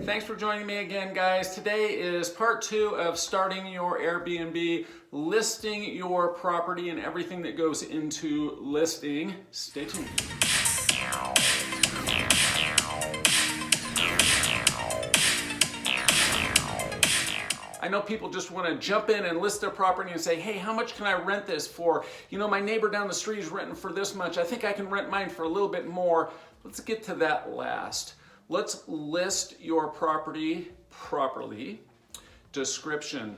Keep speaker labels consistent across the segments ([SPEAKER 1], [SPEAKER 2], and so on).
[SPEAKER 1] Thanks for joining me again, guys. Today is part 2 of starting your Airbnb, listing your property and everything that goes into listing. Stay tuned. I know people just want to jump in and list their property and say, hey, how much can I rent this for? You know, my neighbor down the street is renting for this much. I think I can rent mine for a little bit more. Let's get to that last. Let's list your property properly. Description,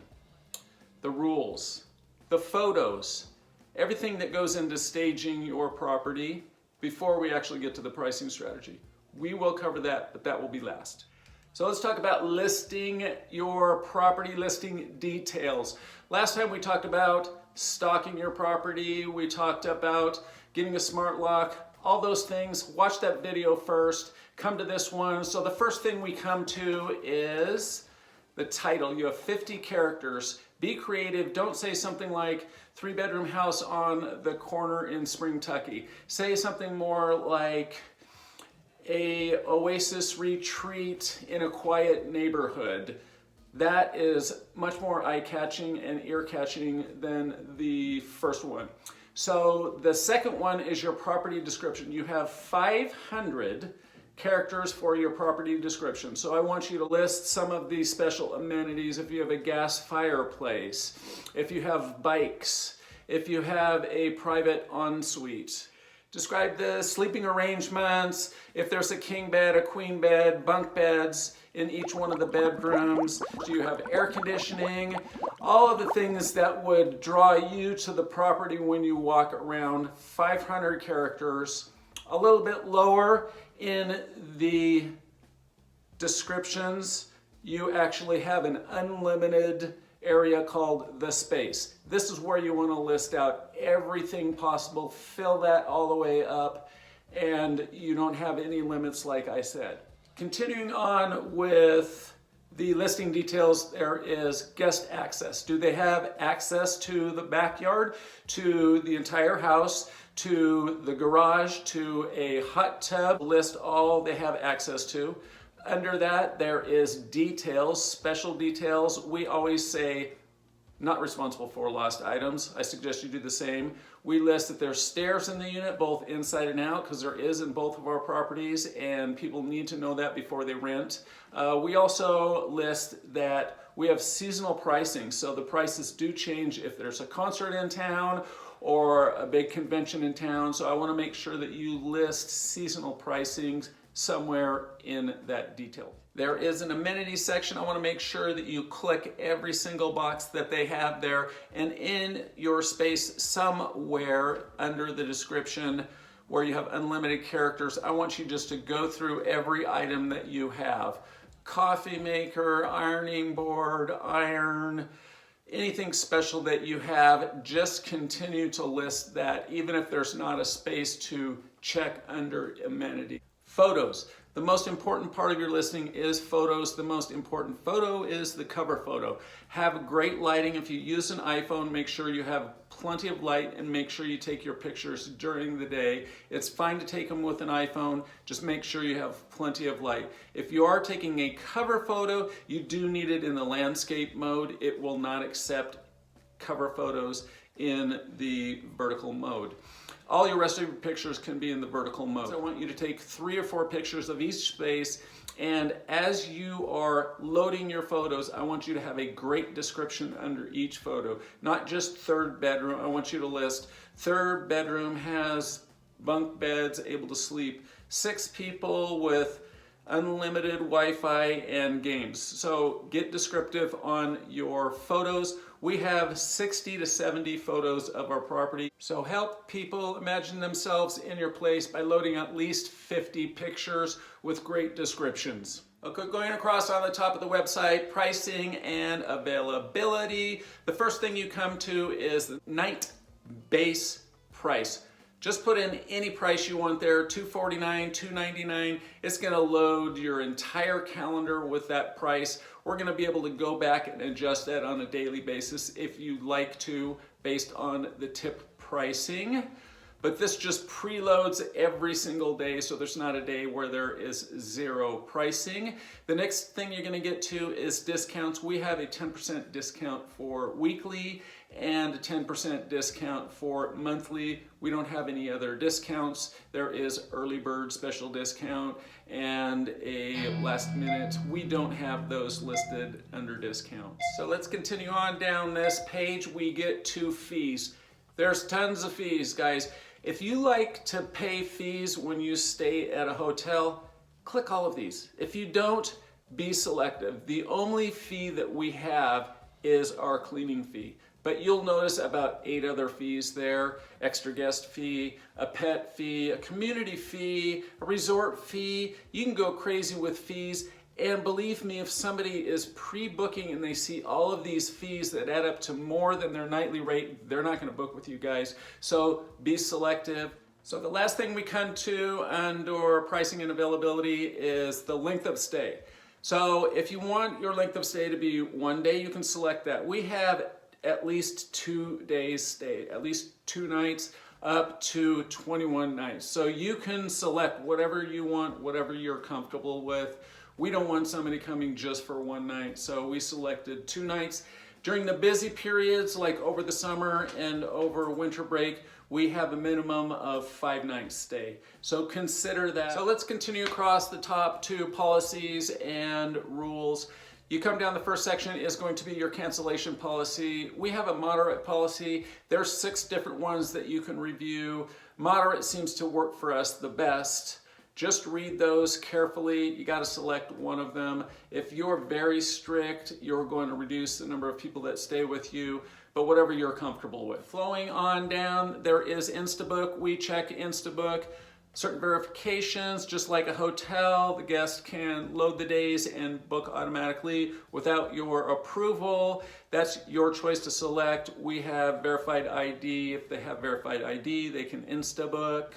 [SPEAKER 1] the rules, the photos, everything that goes into staging your property before we actually get to the pricing strategy. We will cover that, but that will be last. So let's talk about listing your property, listing details. Last time we talked about stocking your property, we talked about getting a smart lock, all those things. Watch that video first, come to this one. So the first thing we come to is the title. You have 50 characters. Be creative. Don't say something like 3-bedroom house on the corner in Spring-Tucky. Say something more like a oasis retreat in a quiet neighborhood. That is much more eye-catching and ear-catching than the first one. So the second one is your property description. You have 500 characters for your property description. So I want you to list some of these special amenities. If you have a gas fireplace, if you have bikes, if you have a private ensuite. Describe the sleeping arrangements, if there's a king bed, a queen bed, bunk beds in each one of the bedrooms. Do you have air conditioning? All of the things that would draw you to the property when you walk around. 500 characters. A little bit lower in the descriptions, you actually have an unlimited area called the space. This is where you want to list out everything possible, fill that all the way up, and you don't have any limits like I said. Continuing on with the listing details, there is guest access. Do they have access to the backyard, to the entire house, to the garage, to a hot tub? List all they have access to. Under that, there is details, special details. We always say, not responsible for lost items. I suggest you do the same. We list that there's stairs in the unit, both inside and out, because there is in both of our properties, and people need to know that before they rent. We also list that we have seasonal pricing, so the prices do change if there's a concert in town or a big convention in town. So I want to make sure that you list seasonal pricing somewhere in that detail. There is an amenities section. I want to make sure that you click every single box that they have there, and in your space somewhere under the description where you have unlimited characters, I want you just to go through every item that you have. Coffee maker, ironing board, iron, anything special that you have, just continue to list that even if there's not a space to check under amenity. Photos. The most important part of your listing is photos. The most important photo is the cover photo. Have great lighting. If you use an iPhone, make sure you have plenty of light and make sure you take your pictures during the day. It's fine to take them with an iPhone. Just make sure you have plenty of light. If you are taking a cover photo, you do need it in the landscape mode. It will not accept cover photos in the vertical mode. All your rest of your pictures can be in the vertical mode. So I want you to take 3 or 4 pictures of each space, and as you are loading your photos, I want you to have a great description under each photo. Not just 3rd bedroom. I want you to list 3rd bedroom has bunk beds, able to sleep 6 people with unlimited Wi-Fi and games. So get descriptive on your photos. We have 60 to 70 photos of our property. So help people imagine themselves in your place by loading at least 50 pictures with great descriptions. Okay, going across on the top of the website, pricing and availability. The first thing you come to is the night base price. Just put in any price you want there, $249, $299. It's gonna load your entire calendar with that price. We're gonna be able to go back and adjust that on a daily basis if you'd like to, based on the tip pricing. but this just preloads every single day, so there's not a day where there is zero pricing. The next thing you're gonna get to is discounts. We have a 10% discount for weekly and a 10% discount for monthly. We don't have any other discounts. There is early bird special discount and a last minute. We don't have those listed under discounts. So let's continue on down this page. We get to fees. There's tons of fees, guys. If you like to pay fees when you stay at a hotel, click all of these. If you don't, be selective. The only fee that we have is our cleaning fee. But you'll notice about 8 other fees there: extra guest fee, a pet fee, a community fee, a resort fee. You can go crazy with fees. And believe me, if somebody is pre-booking and they see all of these fees that add up to more than their nightly rate, they're not going to book with you guys. So be selective. So the last thing we come to under pricing and availability is the length of stay. So if you want your length of stay to be 1 day, you can select that. We have at least 2 days stay, at least 2 nighs, up to 21 nights. So you can select whatever you want, whatever you're comfortable with. We don't want somebody coming just for 1 night, so we selected 2 nights. During the busy periods, like over the summer and over winter break, we have a minimum of 5 nights stay. So consider that. So let's continue across the top 2 policies and rules. You come down, the first section is going to be your cancellation policy. We have a moderate policy. There's 6 different ones that you can review. Moderate seems to work for us the best. Just read those carefully. You got to select one of them. If you're very strict, you're going to reduce the number of people that stay with you, but whatever you're comfortable with. Flowing on down, there is Insta Book. We check Insta Book. Certain verifications, just like a hotel, the guest can load the days and book automatically without your approval. That's your choice to select. We have verified ID. If they have verified ID, they can Insta Book.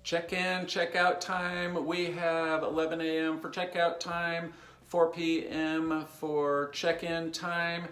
[SPEAKER 1] Check-in, check-out time. We have 11 a.m. for check-out time, 4 p.m. for check-in time.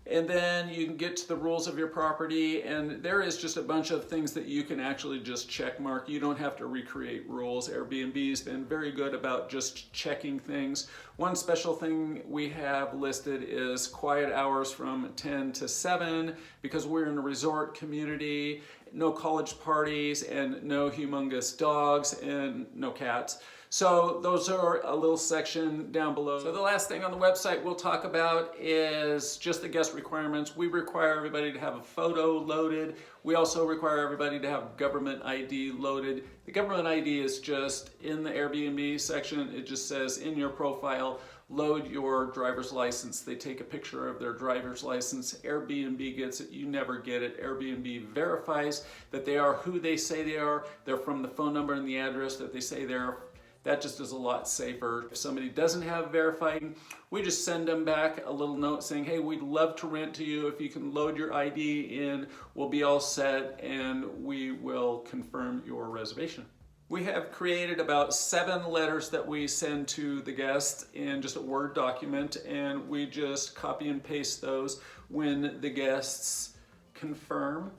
[SPEAKER 1] And then you can get to the rules of your property, and there is just a bunch of things that you can actually just check mark. You don't have to recreate rules. Airbnb's been very good about just checking things. One special thing we have listed is quiet hours from 10 to 7 because we're in a resort community, no college parties, and no humongous dogs, and no cats. So those are a little section down below. So the last thing on the website we'll talk about is just the guest requirements. We require everybody to have a photo loaded. We also require everybody to have government ID loaded. The government ID is just in the Airbnb section. It just says in your profile, load your driver's license. They take a picture of their driver's license. Airbnb gets it. You never get it. Airbnb verifies that they are who they say they are. They're from the phone number and the address that they say they are. That just is a lot safer. If somebody doesn't have verifying, we just send them back a little note saying, hey, we'd love to rent to you. If you can load your ID in, we'll be all set and we will confirm your reservation. We have created about 7 letters that we send to the guests in just a Word document, and we just copy and paste those when the guests confirm.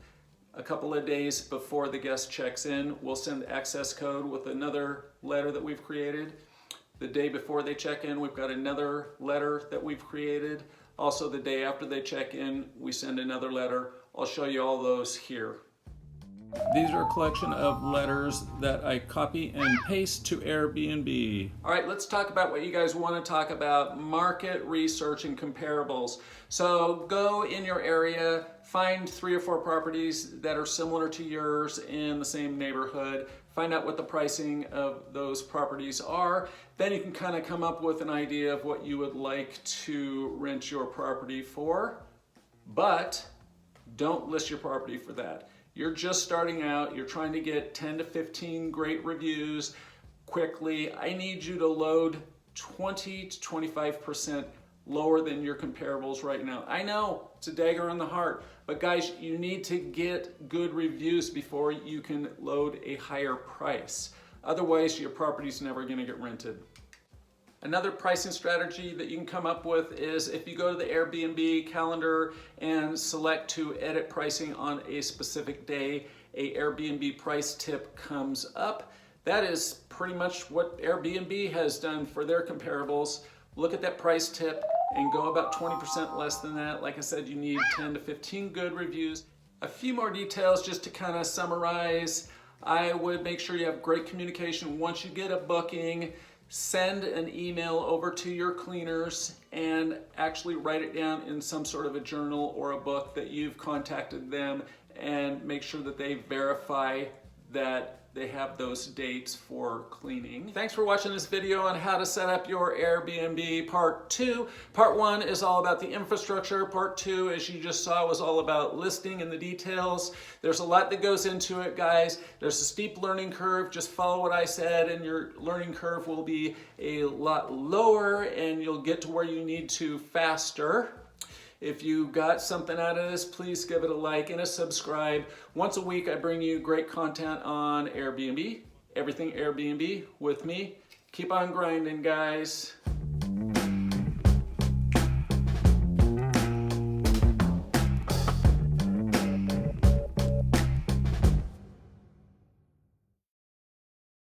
[SPEAKER 1] A couple of days before the guest checks in, we'll send the access code with another letter that we've created. The day before they check in, we've got another letter that we've created. Also, the day after they check in, we send another letter. I'll show you all those here. These are a collection of letters that I copy and paste to Airbnb. All right, let's talk about what you guys want to talk about: market research and comparables. So go in your area, find 3 or 4 properties that are similar to yours in the same neighborhood, find out what the pricing of those properties are. Then you can kind of come up with an idea of what you would like to rent your property for, but don't list your property for that. You're just starting out, you're trying to get 10 to 15 great reviews quickly. I need you to load 20 to 25% lower than your comparables right now. I know it's a dagger in the heart, but guys, you need to get good reviews before you can load a higher price. Otherwise, your property's never gonna get rented. Another pricing strategy that you can come up with is if you go to the Airbnb calendar and select to edit pricing on a specific day, a Airbnb price tip comes up, that is pretty much what Airbnb has done for their comparables. Look at that price tip and go about 20% less than that. Like I said, you need 10 to 15 good reviews. A few more details just to kind of summarize. I would make sure you have great communication once you get a booking. Send an email over to your cleaners and actually write it down in some sort of a journal or a book that you've contacted them, and make sure that they verify that they have those dates for cleaning. Thanks for watching this video on how to set up your Airbnb part 2. Part 1 is all about the infrastructure. Part 2, as you just saw, was all about listing and the details. There's a lot that goes into it, guys. There's a steep learning curve. Just follow what I said and your learning curve will be a lot lower and you'll get to where you need to faster. If you got something out of this, please give it a like and a subscribe. Once a week, I bring you great content on Airbnb, everything Airbnb with me. Keep on grinding, guys.